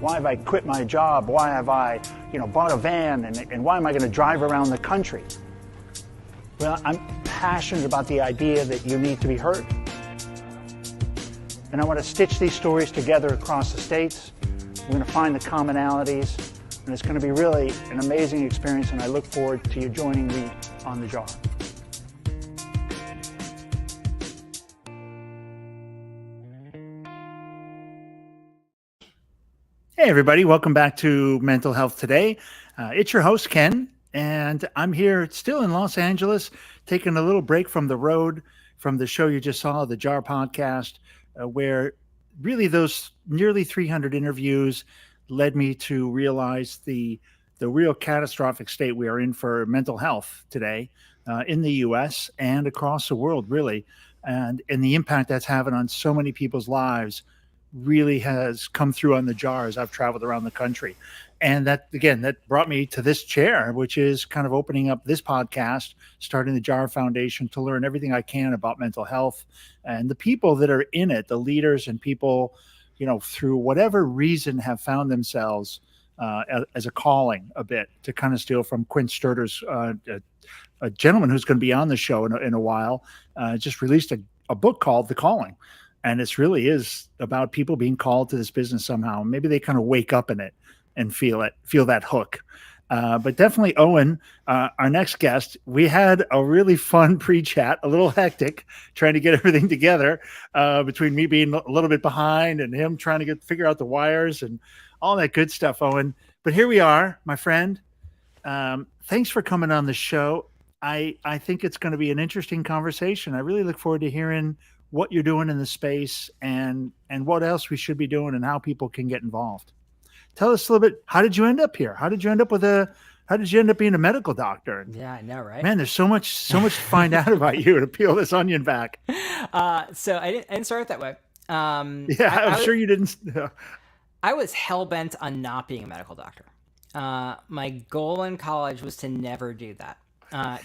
Why have I quit my job? Why have I, bought a van? And why am I going to drive around the country? Well, I'm passionate about the idea that you need to be heard. And I want to stitch these stories together across the states. We're going to find the commonalities. And it's going to be really an amazing experience. And I look forward to you joining me on the Jar. Hey, everybody. Welcome back to Mental Health Today. It's your host, Ken, and I'm here still in Los Angeles, taking a little break from the road, from the show you just saw, the Jar podcast, where really those nearly 300 interviews led me to realize the real catastrophic state we are in for mental health today in the U.S. and across the world, really, and the impact that's having on so many people's lives really has come through on the Jar as I've traveled around the country. And that brought me to this chair, which is kind of opening up this podcast, starting the Jar Foundation to learn everything I can about mental health and the people that are in it, the leaders and people, through whatever reason have found themselves as a calling a bit, to kind of steal from Quinn Sturter's, a gentleman who's going to be on the show in a while, just released a book called The Calling. And it really is about people being called to this business somehow. Maybe they kind of wake up in it and feel that hook. But definitely Owen, our next guest, we had a really fun pre-chat, a little hectic, trying to get everything together between me being a little bit behind and him trying to figure out the wires and all that good stuff, Owen. But here we are, my friend. Thanks for coming on the show. I think it's going to be an interesting conversation. I really look forward to hearing what you're doing in the space and what else we should be doing and how people can get involved. Tell us a little bit, how did you end up here? How did you end up being a medical doctor? Yeah, I know, right? Man, there's so much to find out about you to peel this onion back. So I didn't start that way. I'm sure you didn't. I was hell-bent on not being a medical doctor. My goal in college was to never do that.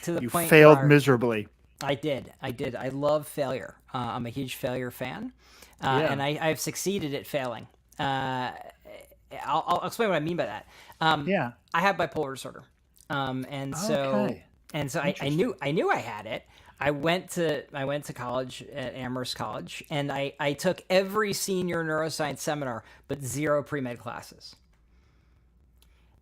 To the point failed where miserably. I did. I love failure. I'm a huge failure fan, and I've succeeded at failing. I'll explain what I mean by that. I have bipolar disorder, and so I knew I had it. I went to college at Amherst College, and I took every senior neuroscience seminar, but 0 pre-med classes.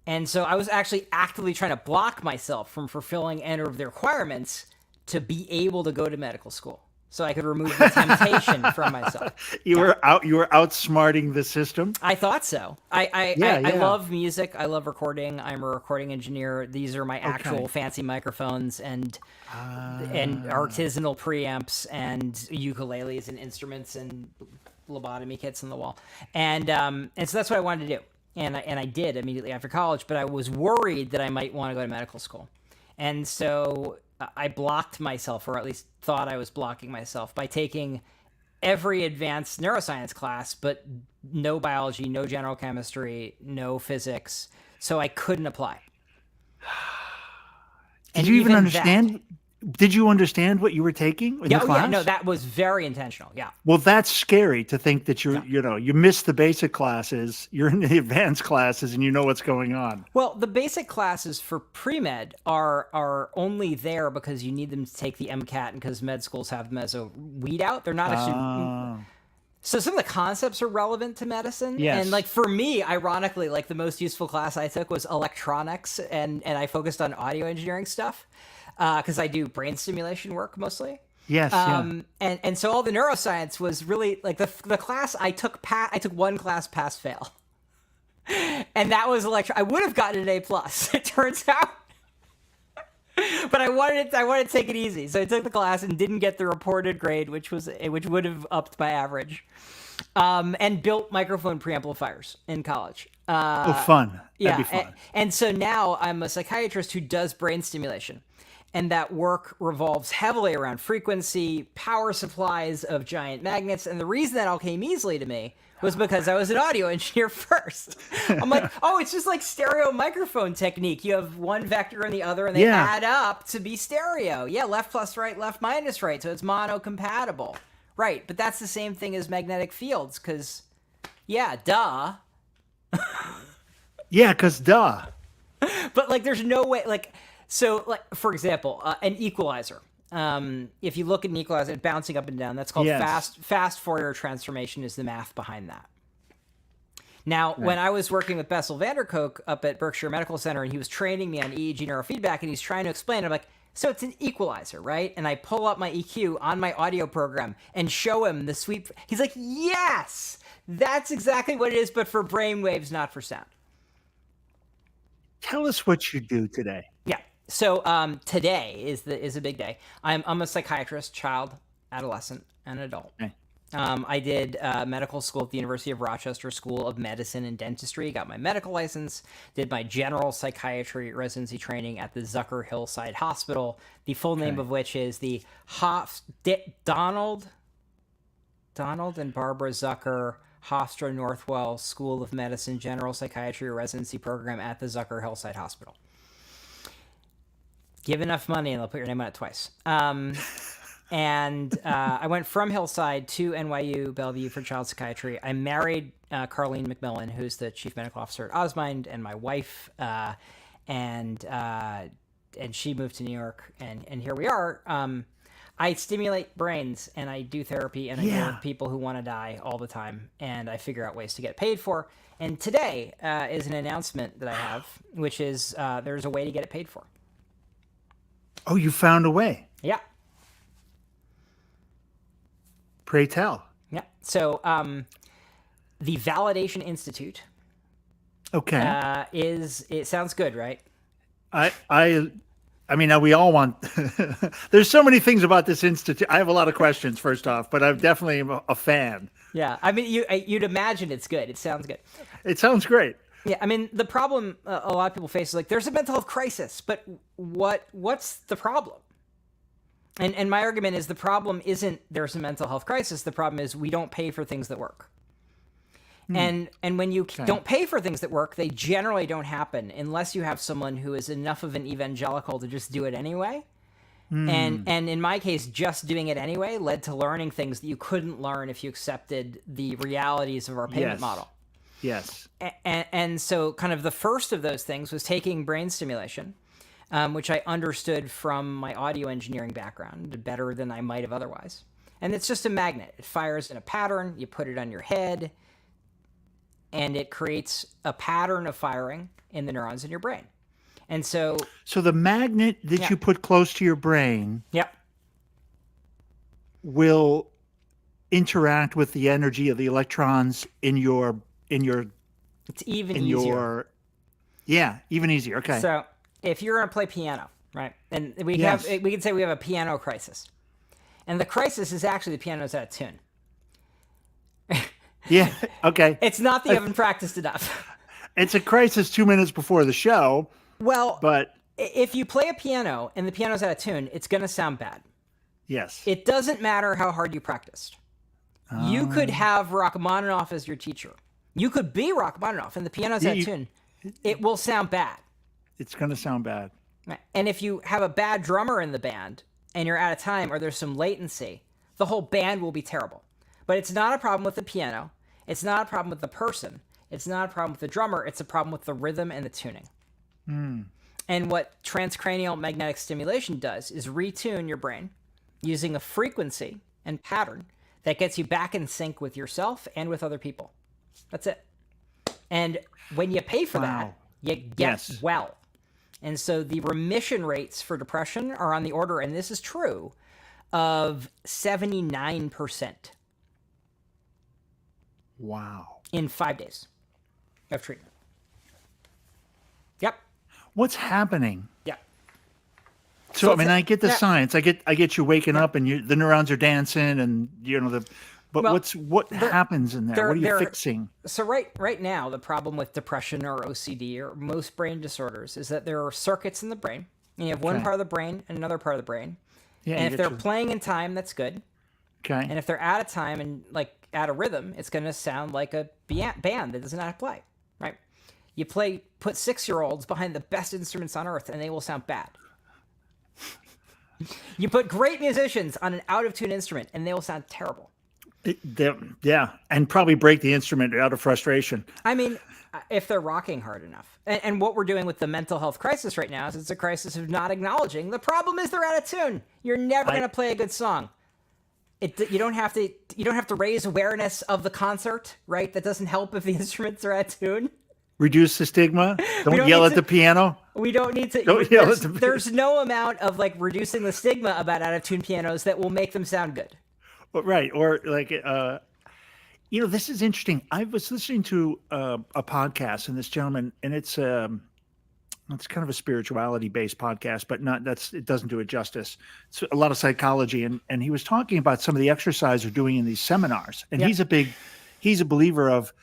And so I was actually actively trying to block myself from fulfilling any of the requirements to be able to go to medical school, so I could remove the temptation from myself. You were outsmarting the system. I thought so. I love music. I love recording. I'm a recording engineer. These are my actual fancy microphones and artisanal preamps and ukuleles and instruments and lobotomy kits on the wall. And so that's what I wanted to do. And I did immediately after college, but I was worried that I might want to go to medical school. And so I blocked myself, or at least thought I was blocking myself, by taking every advanced neuroscience class, but no biology, no general chemistry, no physics. So I couldn't apply. Did you even understand? Did you understand what you were taking in the class? Yeah, no, that was very intentional. Yeah. Well, that's scary to think that you missed the basic classes, you're in the advanced classes, and you know what's going on. Well, the basic classes for pre-med are only there because you need them to take the MCAT, and because med schools have them as a weed out. They're not actually. So some of the concepts are relevant to medicine. Yes. And for me, ironically, the most useful class I took was electronics, and I focused on audio engineering stuff. Because I do brain stimulation work mostly. Yes. And so all the neuroscience was really the class I took. I took one class pass fail, and that was I would have gotten an A+. It turns out, but I wanted to take it easy, so I took the class and didn't get the reported grade, which would have upped my average. And built microphone preamplifiers in college. Fun. Yeah. That'd be fun. And so now I'm a psychiatrist who does brain stimulation. And that work revolves heavily around frequency, power supplies of giant magnets. And the reason that all came easily to me was because I was an audio engineer first. I'm like, it's just like stereo microphone technique. You have one vector and the other, and they add up to be stereo. Yeah, left plus right, left minus right. So it's mono-compatible. Right, but that's the same thing as magnetic fields because, duh. Yeah, because duh. But like, there's no way. Like, so like for example, an equalizer. If you look at an equalizer, bouncing up and down, that's called fast Fourier transformation. Is the math behind that? Now, when I was working with Bessel van der Kolk up at Berkshire Medical Center, and he was training me on EEG neurofeedback, and he's trying to explain, I'm like, so it's an equalizer, right? And I pull up my EQ on my audio program and show him the sweep. He's like, yes, that's exactly what it is, but for brain waves, not for sound. Tell us what you do today. Yeah. So today is a big day. I'm a psychiatrist, child, adolescent, and adult. Okay. I did medical school at the University of Rochester School of Medicine and Dentistry, got my medical license, did my general psychiatry residency training at the Zucker Hillside Hospital, the full name of which is the Donald and Barbara Zucker Hofstra Northwell School of Medicine General Psychiatry Residency Program at the Zucker Hillside Hospital. Give enough money and they'll put your name on it twice. And I went from Hillside to NYU Bellevue for child psychiatry. I married Carlene McMillan, who's the chief medical officer at Osmind, and my wife, and she moved to New York, and here we are. I stimulate brains, and I do therapy, and I deal with people who want to die all the time, and I figure out ways to get paid for. And today is an announcement that I have, which is there's a way to get it paid for. Oh, you found a way. Yeah. Pray tell. Yeah. So the Validation Institute. Okay. It sounds good, right? I mean, we all want. There's so many things about this institute. I have a lot of questions. First off, but I'm definitely a fan. Yeah. I mean, you'd imagine it's good. It sounds good. It sounds great. Yeah. I mean, the problem a lot of people face is like there's a mental health crisis, but what's the problem? And my argument is the problem isn't there's a mental health crisis. The problem is we don't pay for things that work. And when you don't pay for things that work, they generally don't happen unless you have someone who is enough of an evangelical to just do it anyway. And in my case, just doing it anyway led to learning things that you couldn't learn if you accepted the realities of our payment model. Yes. And so kind of the first of those things was taking brain stimulation, which I understood from my audio engineering background better than I might have otherwise. And it's just a magnet. It fires in a pattern. You put it on your head, and it creates a pattern of firing in the neurons in your brain. And so the magnet that you put close to your brain will interact with the energy of the electrons in your it's even easier. Even easier. Okay. So if you're going to play piano, right? And we can say we have a piano crisis. And the crisis is actually the piano's out of tune. Yeah. Okay. It's not that you haven't practiced enough. It's a crisis 2 minutes before the show. Well, but if you play a piano and the piano's out of tune, it's going to sound bad. Yes. It doesn't matter how hard you practiced. You could have Rachmaninoff as your teacher. You could be Rachmaninoff and the piano's out of tune. It will sound bad. It's going to sound bad. And if you have a bad drummer in the band and you're out of time or there's some latency, the whole band will be terrible. But it's not a problem with the piano. It's not a problem with the person. It's not a problem with the drummer. It's a problem with the rhythm and the tuning. And what transcranial magnetic stimulation does is retune your brain using a frequency and pattern that gets you back in sync with yourself and with other people. That's it. And when you pay for that, you get well. And so the remission rates for depression are on the order, and this is true, of 79%. Wow. In 5 days of treatment. Yep. What's happening? Yeah. So I mean, I get the science. I get you waking up and the neurons are dancing, and what happens in there? What are you fixing? So right now, the problem with depression or OCD or most brain disorders is that there are circuits in the brain, and you have one part of the brain and another part of the brain. Yeah, and if they're playing in time, that's good. Okay. And if they're out of time and like out of rhythm, it's going to sound like a band that doesn't know how to play, right? You put 6-year-olds behind the best instruments on earth, and they will sound bad. You put great musicians on an out-of-tune instrument, and they will sound terrible. And probably break the instrument out of frustration. I mean, if they're rocking hard enough. And what we're doing with the mental health crisis right now is it's a crisis of not acknowledging the problem is they're out of tune. You're never going to play a good song. You don't have to raise awareness of the concert, right? That doesn't help if the instruments are out of tune. Reduce the stigma. Don't yell at the piano. We don't need to. There's no amount of like reducing the stigma about out of tune pianos that will make them sound good. Right. Or like, this is interesting. I was listening to a podcast, and this gentleman, and it's kind of a spirituality based podcast, but it doesn't do it justice. It's a lot of psychology, and he was talking about some of the exercise they're doing in these seminars, and he's a believer of.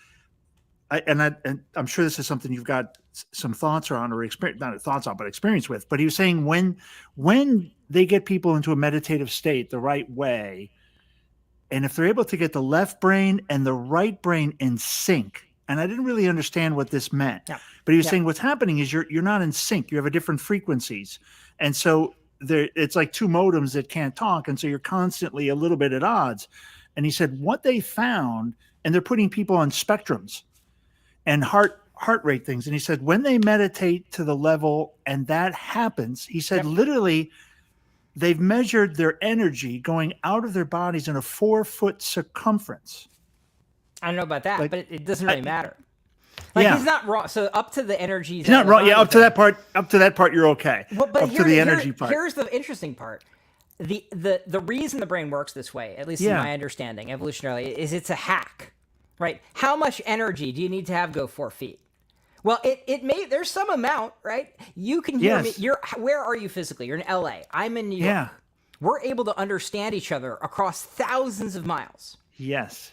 And I'm sure this is something you've got some thoughts on or experience, not thoughts on, but experience with. But he was saying when they get people into a meditative state the right way, and if they're able to get the left brain and the right brain in sync, and I didn't really understand what this meant, but he was saying what's happening is you're not in sync. You have a different frequencies, and so it's like two modems that can't talk, and so you're constantly a little bit at odds. And he said what they found, and they're putting people on spectrums and heart rate things. And he said, when they meditate to the level and that happens, he said, literally, they've measured their energy going out of their bodies in a 4-foot circumference. I don't know about that, but it doesn't really matter. He's not wrong. So up to the energy. He's not wrong. Yeah, up to that part, you're okay. But up to the energy part. Here's the interesting part. The reason the brain works this way, at least in my understanding, evolutionarily, is it's a hack. Right? How much energy do you need to have go 4 feet? Well, there's some amount, right? You can hear me. Where are you physically? You're in LA. I'm in New York. Yeah. We're able to understand each other across thousands of miles. Yes.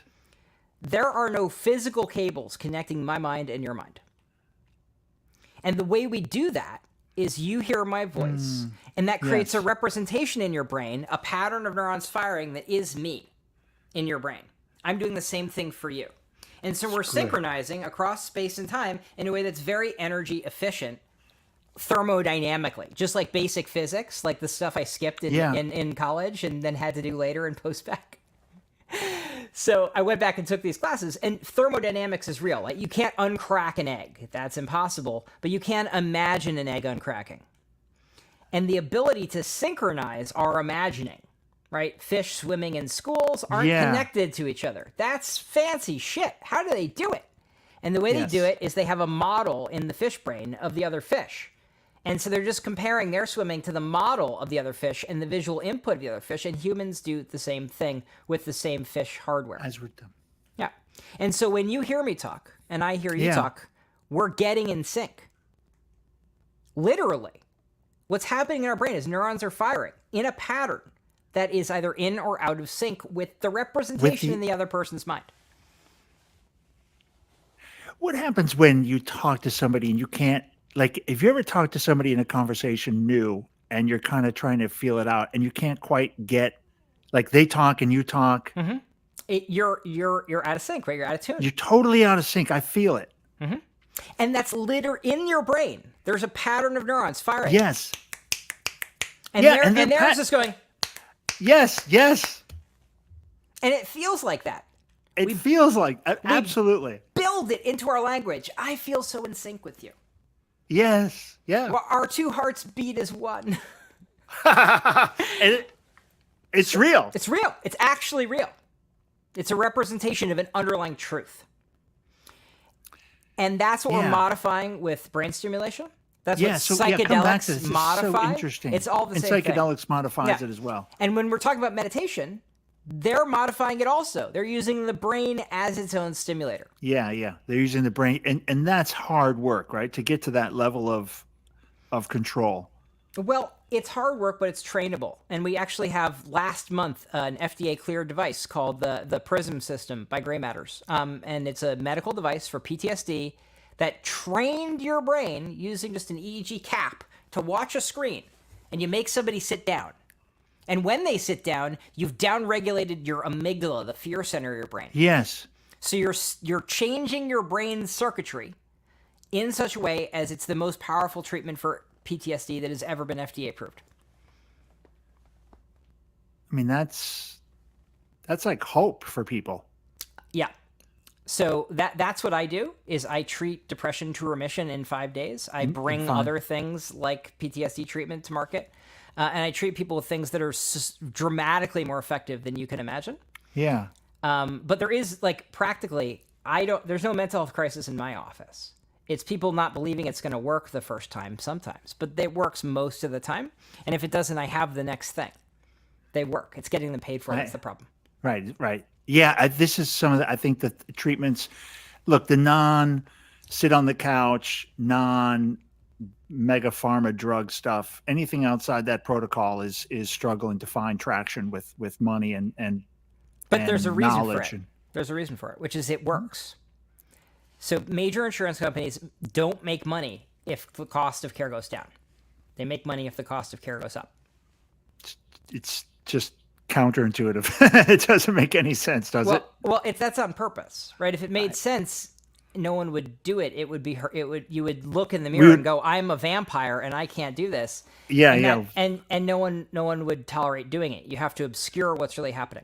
There are no physical cables connecting my mind and your mind. And the way we do that is you hear my voice, and that creates a representation in your brain, a pattern of neurons firing that is me in your brain. I'm doing the same thing for you. And so we're synchronizing across space and time in a way that's very energy efficient thermodynamically, just like basic physics, like the stuff I skipped in college and then had to do later in post-bac. So I went back and took these classes, and thermodynamics is real. Like, you can't uncrack an egg. That's impossible. But you can imagine an egg uncracking. And the ability to synchronize our imagining, right? Fish swimming in schools aren't connected to each other. That's fancy shit. How do they do it? And the way they do it is they have a model in the fish brain of the other fish. And so they're just comparing their swimming to the model of the other fish and the visual input of the other fish. And humans do the same thing with the same fish hardware. As we're done. Yeah. And so when you hear me talk and I hear you talk, we're getting in sync. Literally. What's happening in our brain is neurons are firing in a pattern that is either in or out of sync with the representation in the other person's mind. What happens when you talk to somebody and you can't, like, if you ever talk to somebody in a conversation new and you're kind of trying to feel it out and you can't quite get, like, they talk and you talk. Mm-hmm. You're out of sync, right? You're out of tune. You're totally out of sync. I feel it. Mm-hmm. And that's in your brain. There's a pattern of neurons firing. Yes. And they're just going. Yes, yes. And it feels like that. It feels like, absolutely. Build it into our language. I feel so in sync with you. Yes, yeah. Well, our two hearts beat as one. And it's real. It's real. It's actually real. It's a representation of an underlying truth. And that's what we're modifying with brain stimulation. That's what psychedelics modify. So interesting. It's all the same thing. And psychedelics modifies it as well. And when we're talking about meditation, they're modifying it also. They're using the brain as its own stimulator. Yeah. They're using the brain. And that's hard work, right? To get to that level of control. Well, it's hard work, but it's trainable. And we actually have last month an FDA-cleared device called the PRISM system by Gray Matters. And it's a medical device for PTSD that trained your brain using just an EEG cap to watch a screen. And you make somebody sit down. And when they sit down, you've downregulated your amygdala, the fear center of your brain. Yes. So you're changing your brain's circuitry in such a way as it's the most powerful treatment for PTSD that has ever been FDA approved. I mean, that's like hope for people. Yeah. So that's what I do is I treat depression to remission in 5 days. I bring other things like PTSD treatment to market. And I treat people with things that are dramatically more effective than you can imagine. Yeah. But there is practically, there's no mental health crisis in my office. It's people not believing it's going to work the first time sometimes, but it works most of the time. And if it doesn't, I have the next thing. They work. It's getting them paid for. That's the problem. Right. Yeah. This is some of the, I think the treatments, look, the sit on the couch, mega pharma drug stuff, anything outside that protocol is struggling to find traction with money but there's a reason for it. There's a reason for it, which is it works. So major insurance companies don't make money if the cost of care goes down. They make money if the cost of care goes up. It's just counterintuitive. It doesn't make any sense, does it? Well, that's on purpose, right? If it made sense, no one would do it. It would be you would look in the mirror and go, I'm a vampire and I can't do this. Yeah. And no one would tolerate doing it. You have to obscure what's really happening.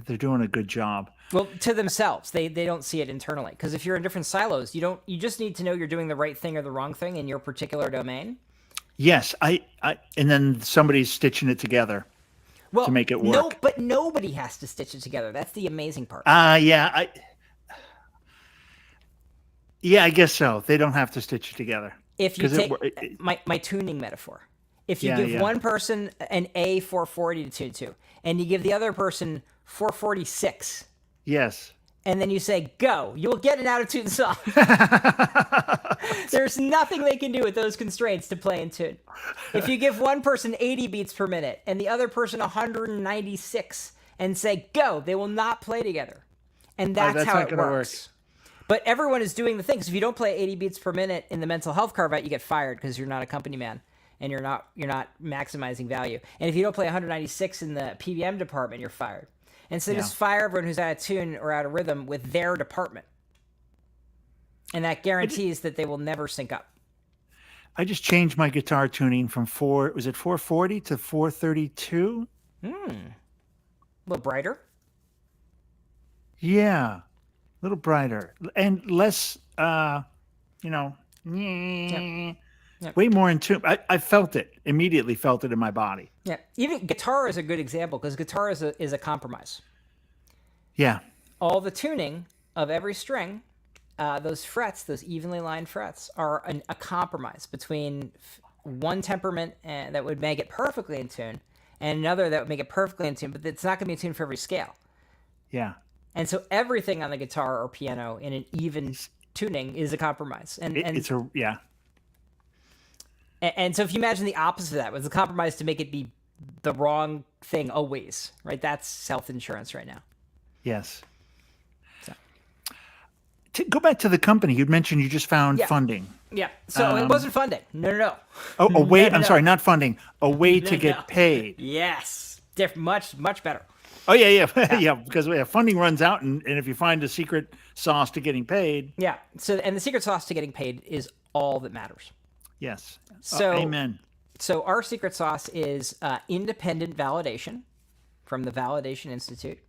They're doing a good job. Well, to themselves, they don't see it internally. Because if you're in different silos, you just need to know you're doing the right thing or the wrong thing in your particular domain. Yes, and then somebody's stitching it together to make it work. No, but nobody has to stitch it together. That's the amazing part. Yeah, I guess so. They don't have to stitch it together. If you take my tuning metaphor, if you give one person an A440 to tune to, and you give the other person 446. Yes. And then you say, go, you'll get an out-of-tune song. There's nothing they can do with those constraints to play in tune. If you give one person 80 beats per minute and the other person 196 and say, go, they will not play together. And that's how it works. But everyone is doing the things. If you don't play 80 beats per minute in the mental health carve-out, you get fired because you're not a company man and you're not maximizing value. And if you don't play 196 in the PBM department, you're fired. And so just fire everyone who's out of tune or out of rhythm with their department. And that guarantees that they will never sync up. I just changed my guitar tuning from 440 to 432? A little brighter? Yeah. A little brighter. And less, way more in tune. I felt it, immediately felt it in my body. Yeah. Even guitar is a good example because guitar is a compromise. Yeah. All the tuning of every string, those frets, those evenly lined frets, are a compromise between one temperament that would make it perfectly in tune and another that would make it perfectly in tune, but it's not going to be in tune for every scale. Yeah. And so everything on the guitar or piano in an even tuning is a compromise. And so if you imagine the opposite of that was a compromise to make it be the wrong thing always, right? That's self-insurance right now. Yes. So. To go back to the company, you'd mentioned you just found funding. Yeah. So it wasn't funding. No. Oh, a way. I'm sorry, not funding. A way to get paid. Yes. Much better. Oh, yeah. Yeah, because funding runs out, and if you find a secret sauce to getting paid. Yeah. So, and the secret sauce to getting paid is all that matters. Yes. So, amen. So our secret sauce is independent validation from the Validation Institute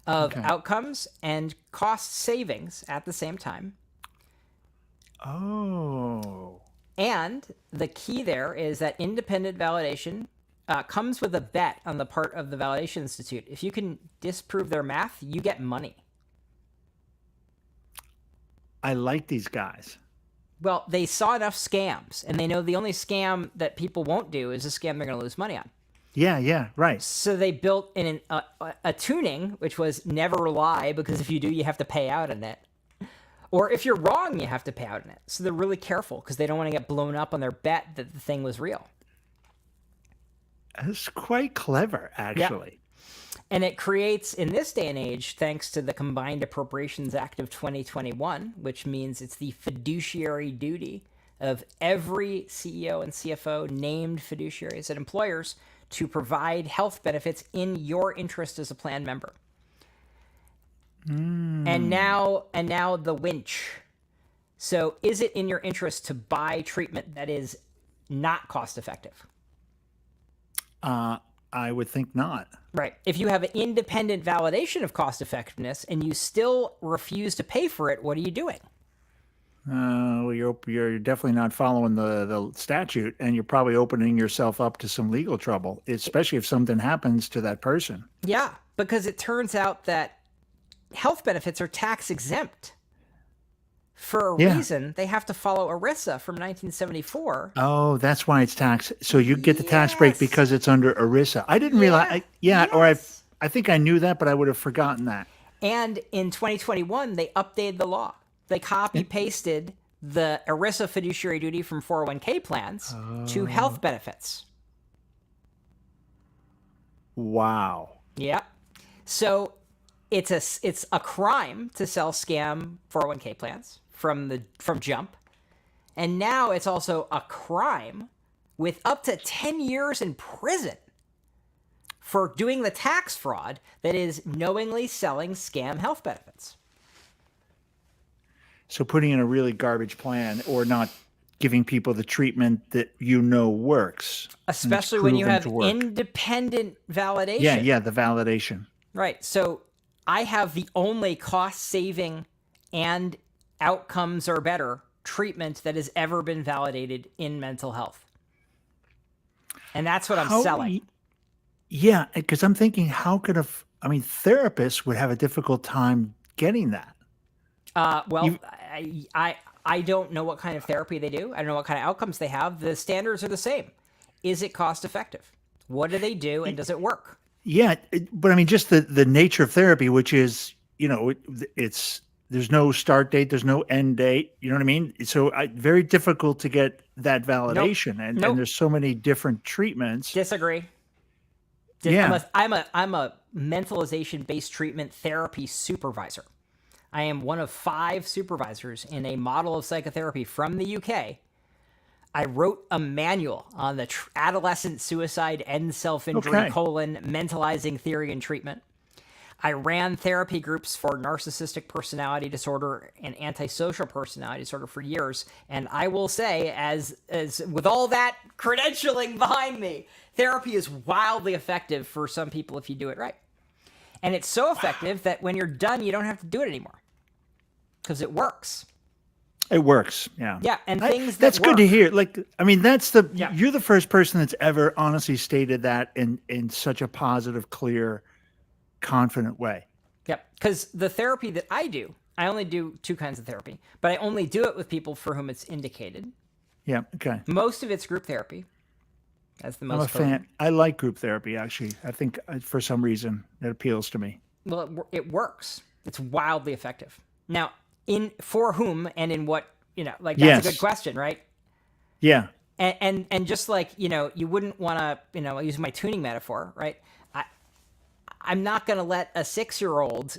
of outcomes and cost savings at the same time. Oh. And the key there is that independent validation comes with a bet on the part of the Validation Institute. If you can disprove their math, you get money. I like these guys. Well, they saw enough scams, and they know the only scam that people won't do is a scam they're going to lose money on. Yeah, right. So they built in a tuning, which was never lie, because if you do, you have to pay out in it. Or if you're wrong, you have to pay out in it. So they're really careful because they don't want to get blown up on their bet that the thing was real. It's quite clever, actually. Yeah. And it creates, in this day and age, thanks to the Combined Appropriations Act of 2021, which means it's the fiduciary duty of every CEO and CFO named fiduciaries at employers to provide health benefits in your interest as a plan member. And now the winch. So is it in your interest to buy treatment that is not cost effective? I would think not. Right. If you have an independent validation of cost effectiveness and you still refuse to pay for it, what are you doing? Well, you're definitely not following the statute, and you're probably opening yourself up to some legal trouble, especially if something happens to that person. Yeah, because it turns out that health benefits are tax exempt. For a reason, they have to follow ERISA from 1974. Oh, that's why it's tax. So you get the tax break because it's under ERISA. I didn't realize. Or I think I knew that, but I would have forgotten that. And in 2021, they updated the law. They copy-pasted the ERISA fiduciary duty from 401k plans to health benefits. Wow. Yeah. So it's a crime to sell scam 401k plans from Jump. And now it's also a crime with up to 10 years in prison for doing the tax fraud that is knowingly selling scam health benefits. So putting in a really garbage plan or not giving people the treatment that works. Especially when you have independent validation. Yeah, the validation. Right. So I have the only cost-saving and outcomes are better treatment that has ever been validated in mental health. And that's what I'm selling. Yeah, because I'm thinking, therapists would have a difficult time getting that. I don't know what kind of therapy they do. I don't know what kind of outcomes they have. The standards are the same. Is it cost effective? What do they do, and does it work? Yeah, but I mean, just the nature of therapy, which is, there's no start date, there's no end date. You know what I mean? So very difficult to get that validation, and there's so many different treatments. Disagree. Yeah, I'm a mentalization-based treatment therapy supervisor. I am one of 5 supervisors in a model of psychotherapy from the UK. I wrote a manual on the adolescent suicide and self-injury mentalizing theory and treatment. I ran therapy groups for narcissistic personality disorder and antisocial personality disorder for years. And I will say, as with all that credentialing behind me, therapy is wildly effective for some people if you do it right. And it's so effective that when you're done, you don't have to do it anymore because it works. It works. Yeah. Yeah. And that's good to hear. You're the first person that's ever honestly stated that in such a positive, clear, confident way. Yep. Because the therapy that I do, I only do 2 kinds of therapy, but I only do it with people for whom it's indicated. Yeah. Okay. Most of it's group therapy. That's the most. I'm a fan. I like group therapy, actually. I think for some reason it appeals to me. Well, it works. It's wildly effective. Now, for whom and in what, that's a good question, right? Yeah. And just like, you wouldn't want to, use my tuning metaphor, right? I'm not going to let a 6-year-old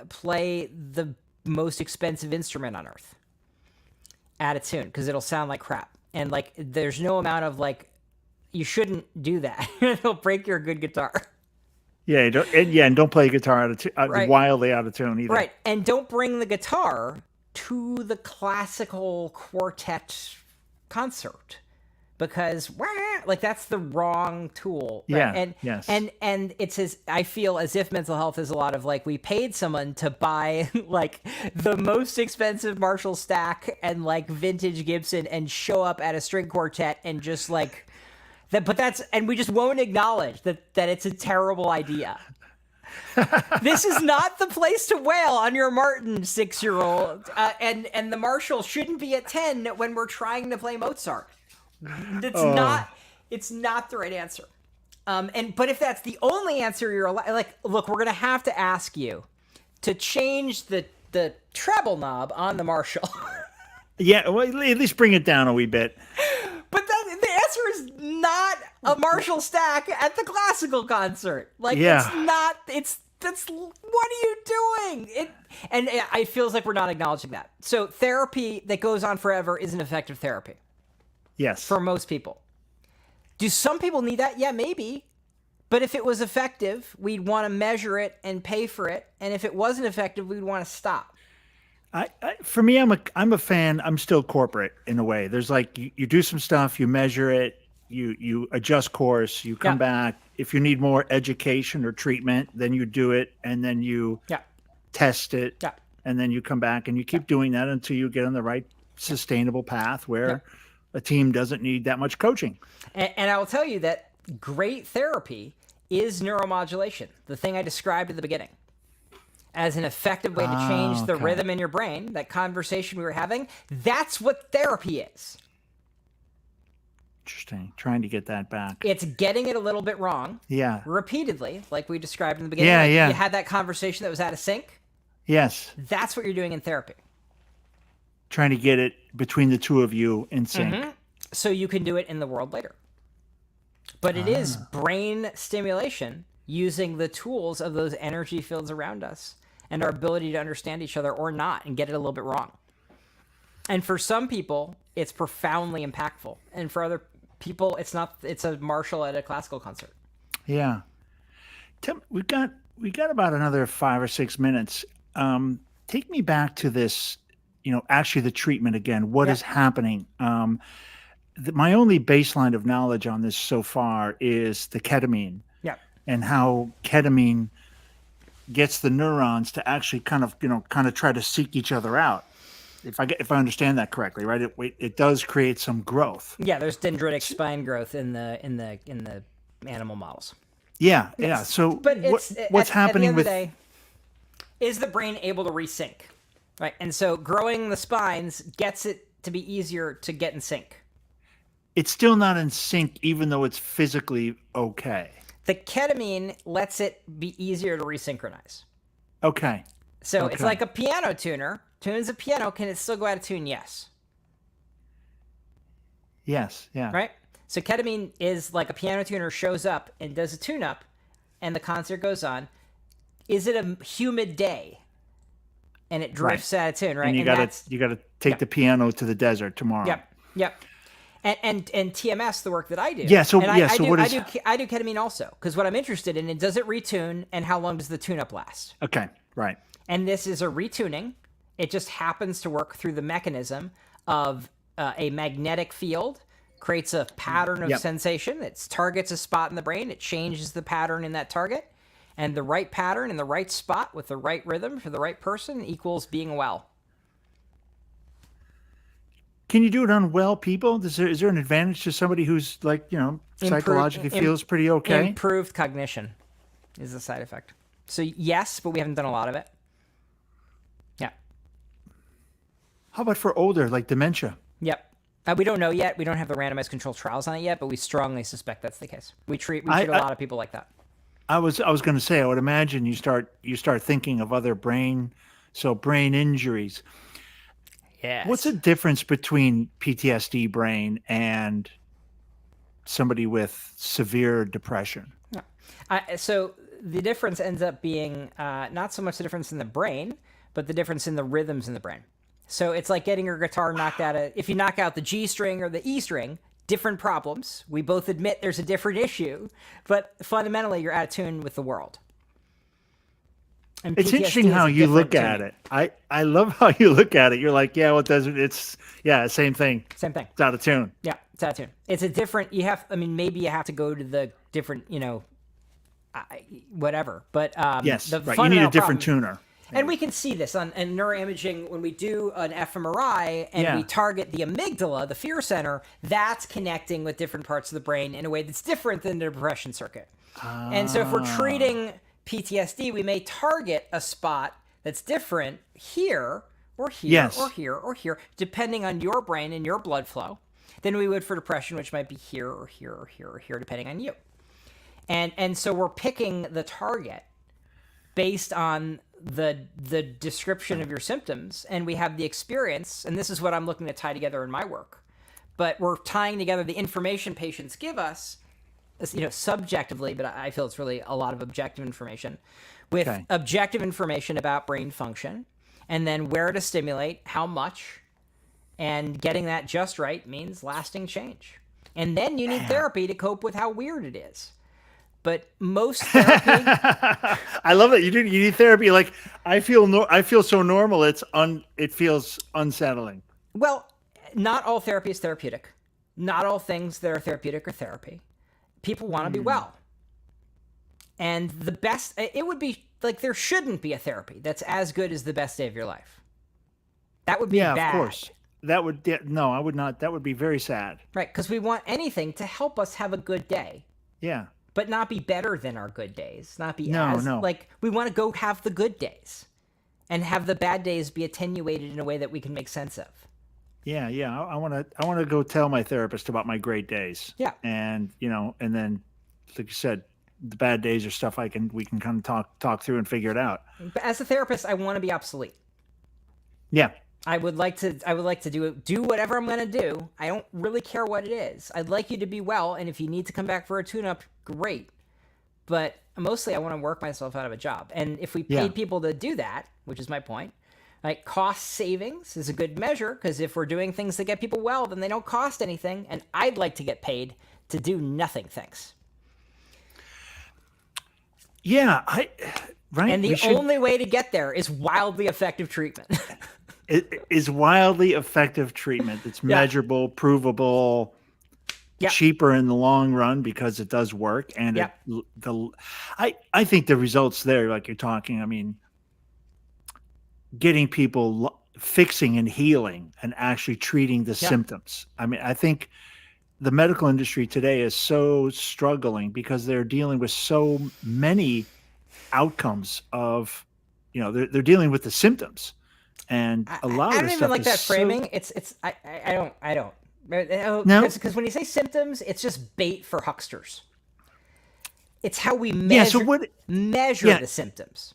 play the most expensive instrument on earth out of tune because it'll sound like crap. And there's no amount of you shouldn't do that. It'll break your good guitar. Yeah, and don't play guitar wildly out of tune either. Right, and don't bring the guitar to the classical quartet concert because that's the wrong tool. Right? Yeah, and it's I feel as if mental health is a lot of we paid someone to buy the most expensive Marshall stack and vintage Gibson and show up at a string quartet and just and we just won't acknowledge that it's a terrible idea. This is not the place to wail on your Martin, 6-year-old. And the Marshall shouldn't be at 10 when we're trying to play Mozart. It's not the right answer. But if that's the only answer you're look, we're going to have to ask you to change the treble knob on the Marshall. Yeah, well, at least bring it down a wee bit. But the answer is not a Marshall stack at the classical concert. That's what are you doing? It feels like we're not acknowledging that. So therapy that goes on forever isn't effective therapy. Yes. For most people. Do some people need that? Yeah, maybe. But if it was effective, we'd want to measure it and pay for it. And if it wasn't effective, we'd want to stop. For me, I'm a fan. I'm still corporate in a way. There's you do some stuff, you measure it, you adjust course, you come back. If you need more education or treatment, then you do it, and then you test it, and then you come back and you keep doing that until you get on the right sustainable path where a team doesn't need that much coaching. And I will tell you that great therapy is neuromodulation, the thing I described at the beginning, as an effective way to change the rhythm in your brain. That conversation we were having, that's what therapy is. Interesting. Trying to get that back. It's getting it a little bit wrong. Yeah. Repeatedly, like we described in the beginning. Yeah. You had that conversation that was out of sync. Yes. That's what you're doing in therapy. Trying to get it between the two of you in sync. Mm-hmm. So you can do it in the world later. But it is brain stimulation using the tools of those energy fields around us and our ability to understand each other or not and get it a little bit wrong. And for some people, it's profoundly impactful. And for other people, it's not. It's a Marshall at a classical concert. Yeah. Tim, we got about another 5 or 6 minutes. Take me back to this, actually the treatment again. What is happening? My only baseline of knowledge on this so far is the ketamine. Yeah. And how ketamine gets the neurons to actually kind of try to seek each other out. If I understand that correctly, right? It does create some growth. Yeah, there's dendritic spine growth in the animal models. Yeah, yeah. So, but what's happening with? At the end of the day, is the brain able to resync, right? And so, growing the spines gets it to be easier to get in sync. It's still not in sync, even though it's physically okay. The ketamine lets it be easier to resynchronize. Okay. So it's like a piano tuner. Tunes a piano, can it still go out of tune? Yes. Yes, yeah. Right? So ketamine is like a piano tuner shows up and does a tune-up, and the concert goes on. Is it a humid day? And it drifts out of tune, right? And you gotta take the piano to the desert tomorrow. Yep. And TMS, the work that I do. Yeah, so I do ketamine also, because what I'm interested in, does it retune, and how long does the tune-up last? Okay, right. And this is a retuning. It just happens to work through the mechanism of a magnetic field, creates a pattern of sensation. It targets a spot in the brain. It changes the pattern in that target. And the right pattern in the right spot with the right rhythm for the right person equals being well. Can you do it on well people? Is there an advantage to somebody who's psychologically feels pretty okay? Improved cognition is the side effect. So yes, but we haven't done a lot of it. Yeah. How about for older, like dementia? Yep. We don't know yet. We don't have the randomized controlled trials on it yet, but we strongly suspect that's the case. We treat a lot of people like that. I was going to say, I would imagine you start thinking of other brain injuries. Yes. What's the difference between PTSD brain and somebody with severe depression? So the difference ends up being not so much the difference in the brain, but the difference in the rhythms in the brain. So it's like getting your guitar knocked out if you knock out the G string or the E string, different problems. We both admit there's a different issue, but fundamentally you're out of tune with the world. And it's interesting how you look at it. I love how you look at it. You're like, yeah, well, it doesn't. It's same thing. Same thing. It's out of tune. Yeah, it's out of tune. It's a different. Maybe you have to go to the different, whatever. But yes, right. You need a different tuner. And we can see this on neuroimaging when we do an fMRI and we target the amygdala, the fear center. That's connecting with different parts of the brain in a way that's different than the depression circuit. And so if we're treating PTSD, we may target a spot that's different here or here or here or here, depending on your brain and your blood flow, than we would for depression, which might be here or here or here or here, depending on you. And so we're picking the target based on the description of your symptoms, and we have the experience, and this is what I'm looking to tie together in my work. But we're tying together the information patients give us, subjectively, but I feel it's really a lot of objective information, with objective information about brain function, and then where to stimulate, how much, and getting that just right means lasting change. And then you need therapy to cope with how weird it is. But most therapy, I love it. You need therapy. Like I feel so normal. It feels unsettling. Well, not all therapy is therapeutic. not all things that are therapeutic are therapy. People want to be well. And the best, it would be like there shouldn't be a therapy that's as good as the best day of your life. That would be bad. Of course. That would, no, I would not. That would be very sad. Right. Because we want anything to help us have a good day. Yeah. But not be better than our good days. Not be no. Like, we want to go have the good days and have the bad days be attenuated in a way that we can make sense of. Yeah. I want to go tell my therapist about my great days. Yeah. And, and then, like you said, the bad days are stuff we can kind of talk through and figure it out. But as a therapist, I want to be obsolete. Yeah. I would like to do whatever I'm going to do. I don't really care what it is. I'd like you to be well, and if you need to come back for a tune-up, great. But mostly I want to work myself out of a job. And if we paid people to do that, which is my point, like cost savings is a good measure, because if we're doing things that get people well, then they don't cost anything, and I'd like to get paid to do nothing things. Yeah, right. And the only way to get there is wildly effective treatment. It is wildly effective treatment. It's measurable, provable, cheaper in the long run because it does work. And I think the results there, like you're talking, I mean, getting people fixing and healing and actually treating the symptoms. I mean, I think the medical industry today is so struggling because they're dealing with so many outcomes of, they're dealing with the symptoms. And a lot of I don't even like that framing. I don't. No, because when you say symptoms, it's just bait for hucksters. It's how we measure the symptoms.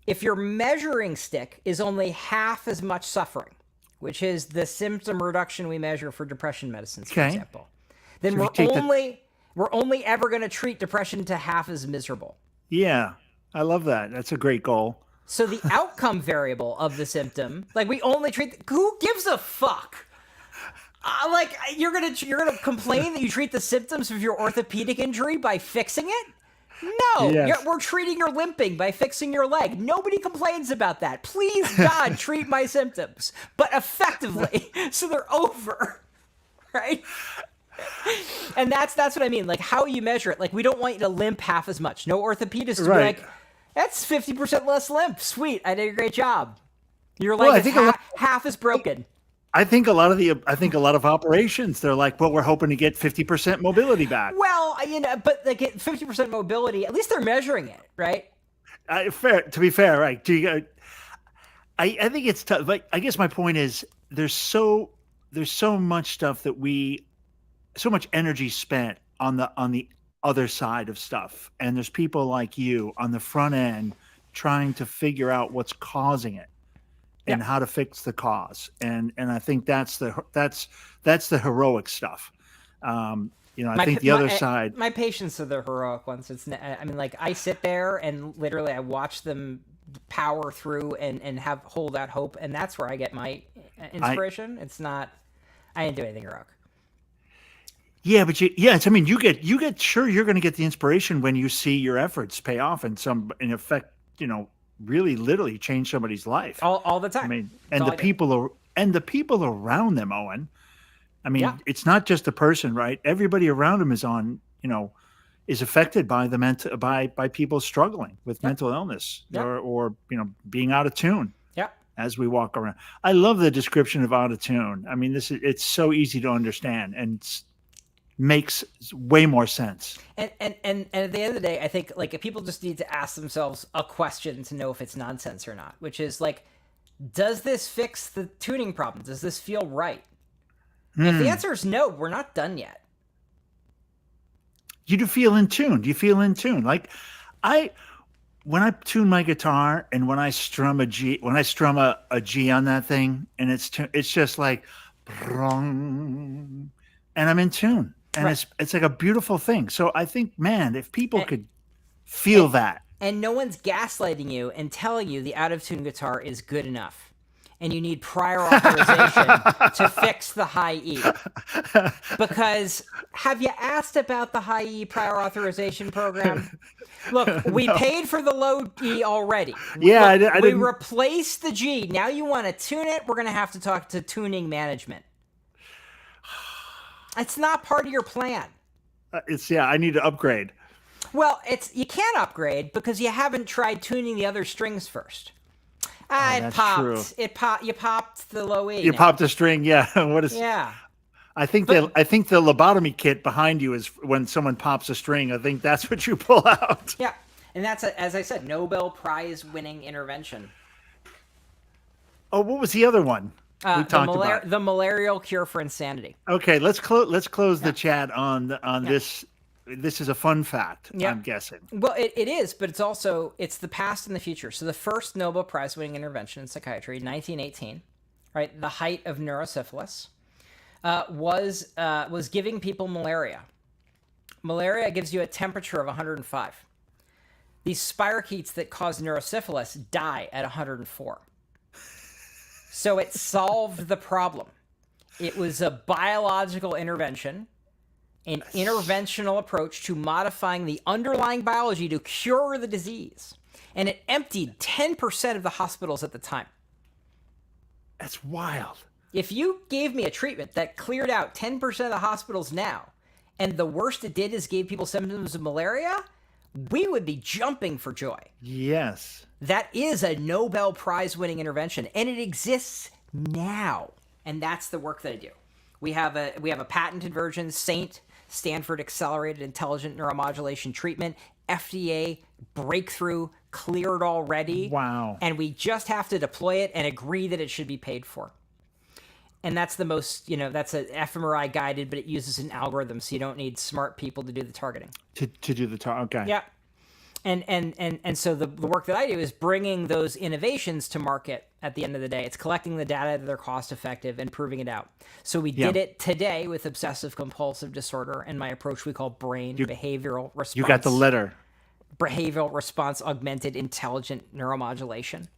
If your measuring stick is only half as much suffering, which is the symptom reduction we measure for depression medicines, for example, then we're only ever going to treat depression to half as miserable. Yeah, I love that. That's a great goal. So the outcome variable of the symptom, like we only treat, who gives a fuck? Like you're gonna complain that you treat the symptoms of your orthopedic injury by fixing it? No, we're treating your limping by fixing your leg. Nobody complains about that. Please, God, treat my symptoms, but effectively, so they're over, right? And that's what I mean. Like how you measure it. Like we don't want you to limp half as much. No orthopedist to be like, that's 50% less limp. Sweet, I did a great job. Your leg is half is broken. I think a lot of operations, they're like, well, we're hoping to get 50% mobility back. Well, but like 50% mobility, at least they're measuring it, right? To be fair, right? I think it's tough. Like, I guess my point is there's so much stuff so much energy spent on the other side of stuff, and there's people like you on the front end trying to figure out what's causing it and how to fix the cause, and I think that's the heroic stuff. I think the other side, my patients are the heroic ones. Like I sit there and literally I watch them power through and hold out hope, and that's where I get my inspiration. I didn't do anything heroic. Yeah, but you get sure you're going to get the inspiration when you see your efforts pay off and in effect, really literally change somebody's life all the time. I mean, and the people around them, Owen. I mean, it's not just the person, right? Everybody around them is affected by by people struggling with mental illness or being out of tune. Yeah. As we walk around, I love the description of out of tune. I mean, it's so easy to understand and makes way more sense. And at the end of the day, I think like people just need to ask themselves a question to know if it's nonsense or not, which is like, does this fix the tuning problem? Does this feel right? If the answer is no, we're not done yet. You do feel in tune. Do you feel in tune? Like when I tune my guitar and when I strum a G on that thing, and it's just like, and I'm in tune. And it's like a beautiful thing. So I think, man, if people could feel that. And no one's gaslighting you and telling you the out-of-tune guitar is good enough. And you need prior authorization to fix the high E. Because have you asked about the high E prior authorization program? Look, we paid for the low E already. Yeah, we replaced the G. Now you want to tune it? We're going to have to talk to tuning management. It's not part of your plan. I need to upgrade. Well, you can't upgrade because you haven't tried tuning the other strings first. That's true. You popped the low E. You popped a string. Yeah. What is? Yeah. I think the lobotomy kit behind you is when someone pops a string. I think that's what you pull out. Yeah, and that's as I said, Nobel Prize winning intervention. Oh, what was the other one? We talked about the malarial cure for insanity. Okay, let's close the chat on this. This is a fun fact, I'm guessing. Well, it is, but it's the past and the future. So the first Nobel Prize winning intervention in psychiatry, 1918, right, the height of neurosyphilis, was giving people malaria. Malaria gives you a temperature of 105. These spirochetes that cause neurosyphilis die at 104. So it solved the problem. It was a biological intervention, an interventional approach to modifying the underlying biology to cure the disease. And it emptied 10% of the hospitals at the time. That's wild. If you gave me a treatment that cleared out 10% of the hospitals now, and the worst it did is gave people symptoms of malaria, we would be jumping for joy. Yes. That is a Nobel Prize winning intervention, and it exists now. And that's the work that I do. We have a patented version, Stanford Accelerated Intelligent Neuromodulation Treatment, FDA breakthrough, cleared already. Wow. And we just have to deploy it and agree that it should be paid for. And that's the most, that's an fMRI guided, but it uses an algorithm, so you don't need smart people to do the targeting. To do the okay. Yeah. And so the work that I do is bringing those innovations to market at the end of the day. It's collecting the data that are cost effective and proving it out. So we did it today with obsessive compulsive disorder and my approach we call behavioral response. You got the letter. Behavioral response augmented intelligent neuromodulation.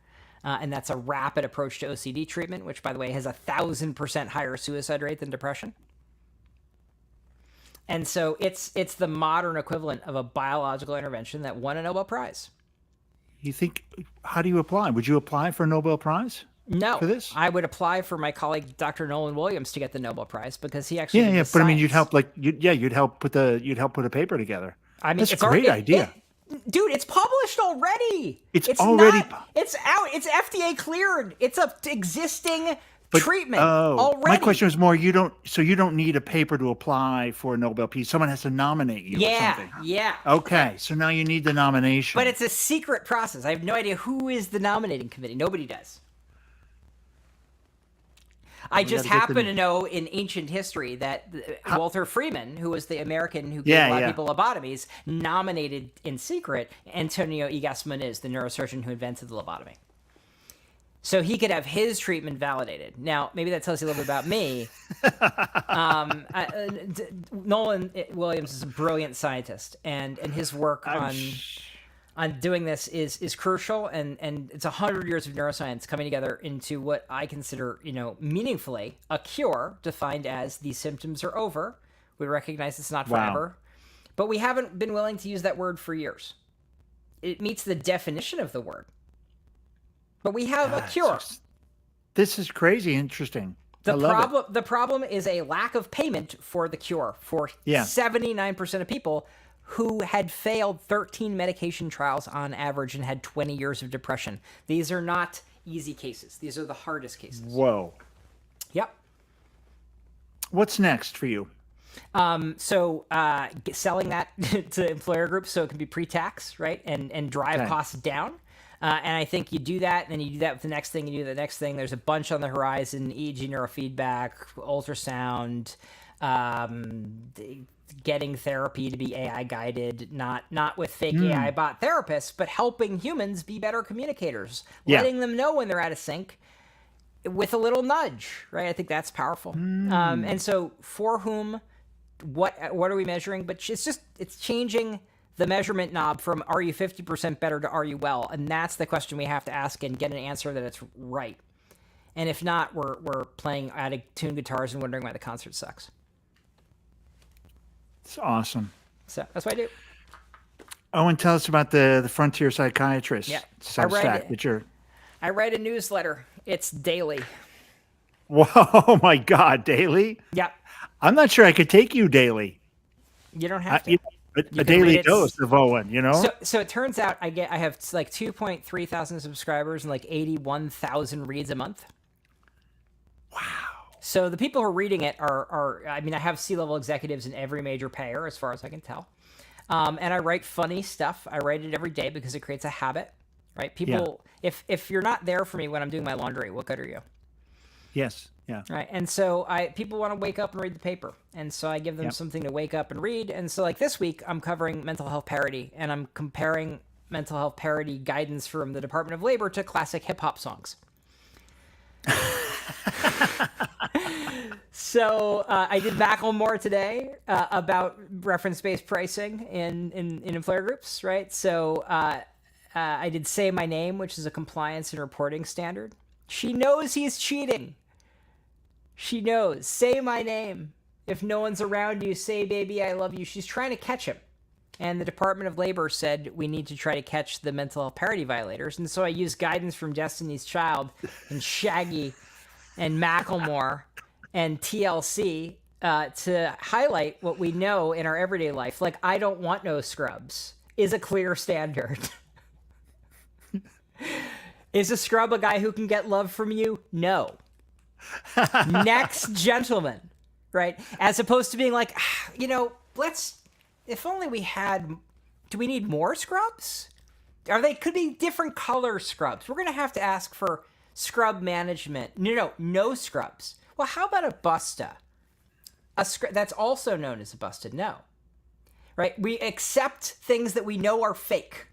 And that's a rapid approach to OCD treatment, which, by the way, has 1,000% higher suicide rate than depression. And so it's the modern equivalent of a biological intervention that won a Nobel Prize. You think, how do you apply? Would you apply for a Nobel Prize? No, for this? I would apply for my colleague Dr. Nolan Williams to get the Nobel Prize because he actually but science. I mean, you'd help put a paper together. I mean, that's a great idea. Dude, it's published already. It's already it's out. It's FDA cleared. It's a existing treatment already. My question was more, you don't need a paper to apply for a Nobel Peace. Someone has to nominate you or something. Yeah. Okay, so now you need the nomination. But it's a secret process. I have no idea who is the nominating committee. Nobody does. I just happen to know in ancient history that Walter Freeman, who was the American who gave a lot of people lobotomies, nominated in secret Antonio Egas Moniz, the neurosurgeon who invented the lobotomy. So he could have his treatment validated. Now, maybe that tells you a little bit about me. Nolan Williams is a brilliant scientist, and his work on doing this is crucial, and it's 100 years of neuroscience coming together into what I consider, meaningfully a cure, defined as these symptoms are over. We recognize it's not forever, but we haven't been willing to use that word for years. It meets the definition of the word. But we have a cure. This is crazy interesting. The problem is a lack of payment for the cure for 79% of people who had failed 13 medication trials on average and had 20 years of depression. These are not easy cases. These are the hardest cases. Whoa. Yep. What's next for you? So selling that to employer groups so it can be pre-tax, right? And drive costs down. And I think you do that, and then you do that with the next thing, you do the next thing. There's a bunch on the horizon: EEG neurofeedback, ultrasound, getting therapy to be AI guided, not with fake AI bot therapists, but helping humans be better communicators, letting them know when they're out of sync with a little nudge, right? I think that's powerful. And so for whom, what are we measuring? But it's changing the measurement knob from are you 50% better to are you well? And that's the question we have to ask and get an answer that it's right. And if not, we're playing out-of-tune guitars and wondering why the concert sucks. It's awesome. So that's what I do. Owen, tell us about the Frontier Psychiatrist. Yeah. Substack that you're... I write a newsletter. It's daily. Whoa, my God, daily? Yeah. I'm not sure I could take you daily. You don't have to. A daily dose of Owen, you know? So it turns out I have like 2.3 thousand subscribers and like 81,000 reads a month. Wow. So the people who are reading it are I mean, I have C-level executives in every major payer as far as I can tell. And I write funny stuff. I write it every day because it creates a habit, right? People, if you're not there for me when I'm doing my laundry, what good are you? Yes. Yeah. Right. And so people want to wake up and read the paper. And so I give them something to wake up and read. And so like this week, I'm covering mental health parody, and I'm comparing mental health parody guidance from the Department of Labor to classic hip hop songs. So I did Macklemore today about reference-based pricing in employer groups, right? So I did Say My Name, which is a compliance and reporting standard. She knows he's cheating. She knows. Say my name. If no one's around you, say, baby, I love you. She's trying to catch him. And the Department of Labor said we need to try to catch the mental health parity violators. And so I used guidance from Destiny's Child and Shaggy and Macklemore and TLC to highlight what we know in our everyday life. Like, I don't want no scrubs is a clear standard. Is a scrub a guy who can get love from you? No. Next gentleman, right? As opposed to being like, if only we had, do we need more scrubs? Could be different color scrubs. We're going to have to ask for scrub management. No scrubs. Well, how about a busta? That's also known as a busta. No. Right? We accept things that we know are fake.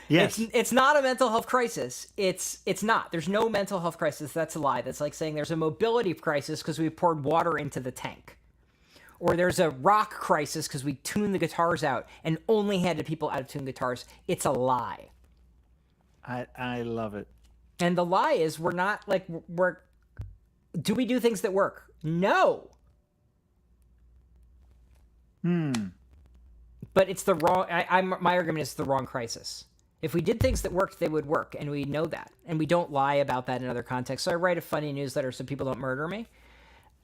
Yes. It's not a mental health crisis. It's not. There's no mental health crisis. That's a lie. That's like saying there's a mobility crisis because we poured water into the tank. Or there's a rock crisis because we tuned the guitars out and only handed people out of tune guitars. It's a lie. I love it. And the lie is do we do things that work? No. But it's the wrong. My argument is the wrong crisis. If we did things that worked, they would work, and we know that, and we don't lie about that in other contexts. So I write a funny newsletter so people don't murder me.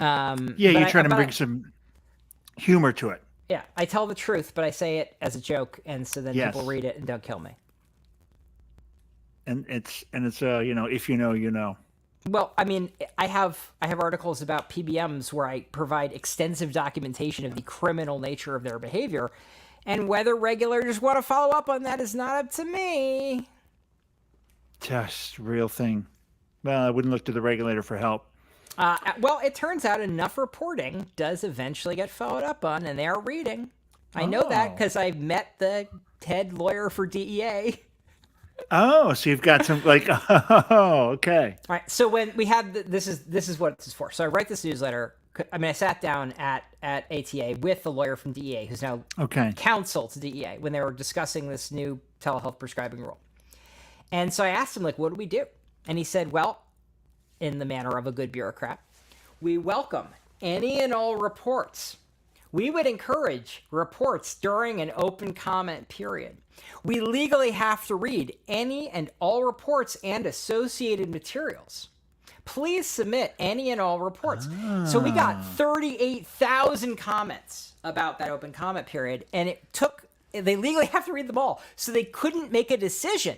You're trying to bring some humor to it. Yeah, I tell the truth, but I say it as a joke, and so then people read it and don't kill me. And it's if you know, you know. Well, I mean, I have articles about PBMs where I provide extensive documentation of the criminal nature of their behavior. And whether regulators want to follow up on that is not up to me. Just real thing. Well, I wouldn't look to the regulator for help. Well, it turns out enough reporting does eventually get followed up on, and they are reading. I know that because I met the head lawyer for DEA. Oh, so you've got some okay. All right. So when we had this is what this is for. So I write this newsletter. I mean, I sat down at ATA with the lawyer from DEA, who's now counsel to DEA, when they were discussing this new telehealth prescribing rule. And so I asked him, what do we do? And he said, well, in the manner of a good bureaucrat, we welcome any and all reports. We would encourage reports during an open comment period. We legally have to read any and all reports and associated materials. Please submit any and all reports. So we got 38,000 comments about that open comment period, and they legally have to read them all. So they couldn't make a decision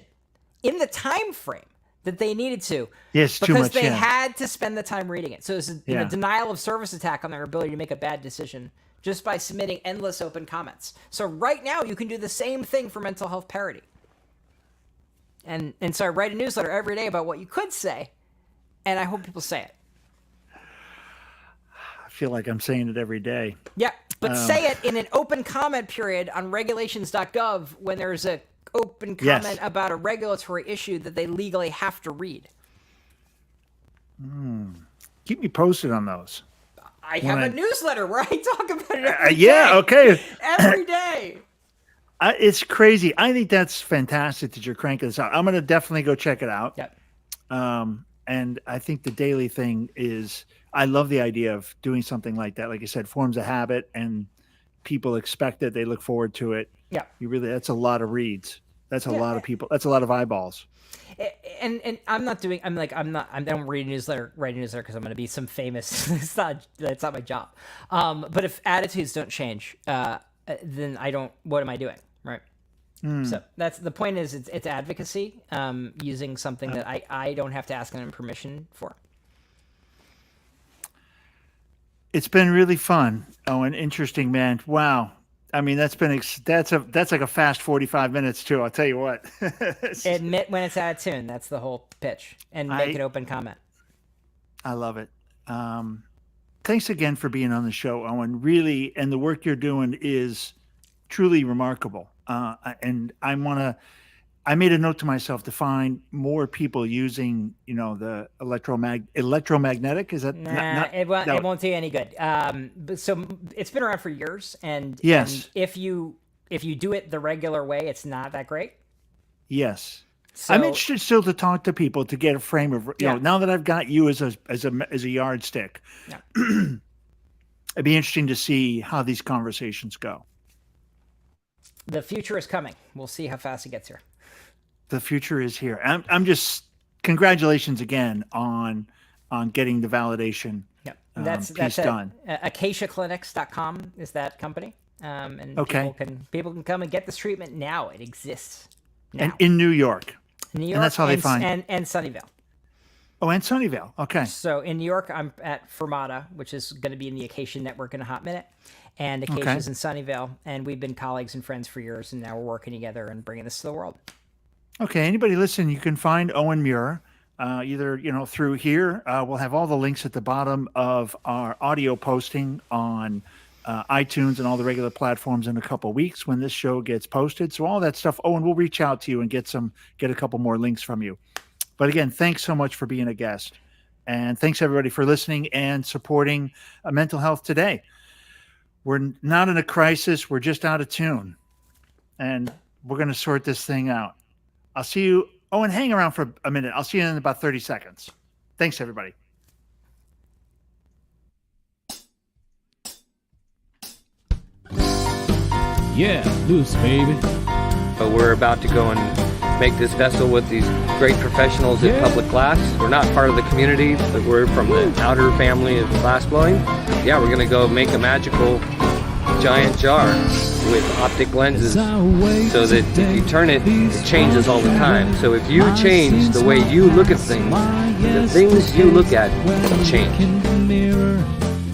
in the time frame that they needed to. Yes, because they had to spend the time reading it. So it was a denial of service attack on their ability to make a bad decision just by submitting endless open comments. So right now you can do the same thing for mental health parity. And so I write a newsletter every day about what you could say, and I hope people say it. I feel like I'm saying it every day. Yeah, but say it in an open comment period on regulations.gov when there's a open comment about a regulatory issue that they legally have to read. Keep me posted on those. I have a newsletter where I talk about it every day. Okay. Every day. It's crazy. I think that's fantastic that you're cranking this out. I'm going to definitely go check it out. Yep. And I think the daily thing is, I love the idea of doing something like that. Like I said, forms a habit and people expect it. They look forward to it. Yeah. That's a lot of reads. That's a lot of people. That's a lot of eyeballs. And I'm not doing. I don't read a newsletter. Write a newsletter because I'm going to be some famous. That's not my job. But if attitudes don't change, then I don't. What am I doing? Right. So that's the point. Is it's advocacy, using something that I don't have to ask them permission for. It's been really fun. Oh, and interesting, man. Wow. I mean, that's like a fast 45 minutes too. I'll tell you what. Admit when it's out of tune. That's the whole pitch, and make an open comment. I love it. Thanks again for being on the show, Owen. Really, and the work you're doing is truly remarkable. And I made a note to myself to find more people using, the electromagnetic. Is that it won't do you any good. But so it's been around for years, and yes, and if you do it the regular way, it's not that great. Yes, so, I'm interested still to talk to people to get a frame of now that I've got you as a yardstick. Yeah. It'd be interesting to see how these conversations go. The future is coming. We'll see how fast it gets here. The future is here. I'm just congratulations again on getting the validation. Yeah, that's done. AcaciaClinics.com is that company. And people can come and get this treatment now. It exists now. And in New York. New York, and that's how they find and Sunnyvale. Oh, and Sunnyvale. Okay. So in New York, I'm at Fermata, which is going to be in the Acacia network in a hot minute. And Acacia's in Sunnyvale. And we've been colleagues and friends for years. And now we're working together and bringing this to the world. Okay. Anybody listen, you can find Owen Muir either, through here. We'll have all the links at the bottom of our audio posting on iTunes and all the regular platforms in a couple of weeks when this show gets posted. So all that stuff, Owen, we'll reach out to you and get a couple more links from you. But again, thanks so much for being a guest. And thanks everybody for listening and supporting Mental Health Today. We're not in a crisis. We're just out of tune. And we're going to sort this thing out. I'll see you. Owen, hang around for a minute. I'll see you in about 30 seconds. Thanks, everybody. Yeah, loose, baby. But we're about to go and make this vessel with these great professionals in public glass. We're not part of the community, but we're from the outer family of glass blowing. Yeah, we're gonna go make a magical giant jar with optic lenses so that if you turn it, it changes all the time. So if you change the way you look at things, the things you look at change.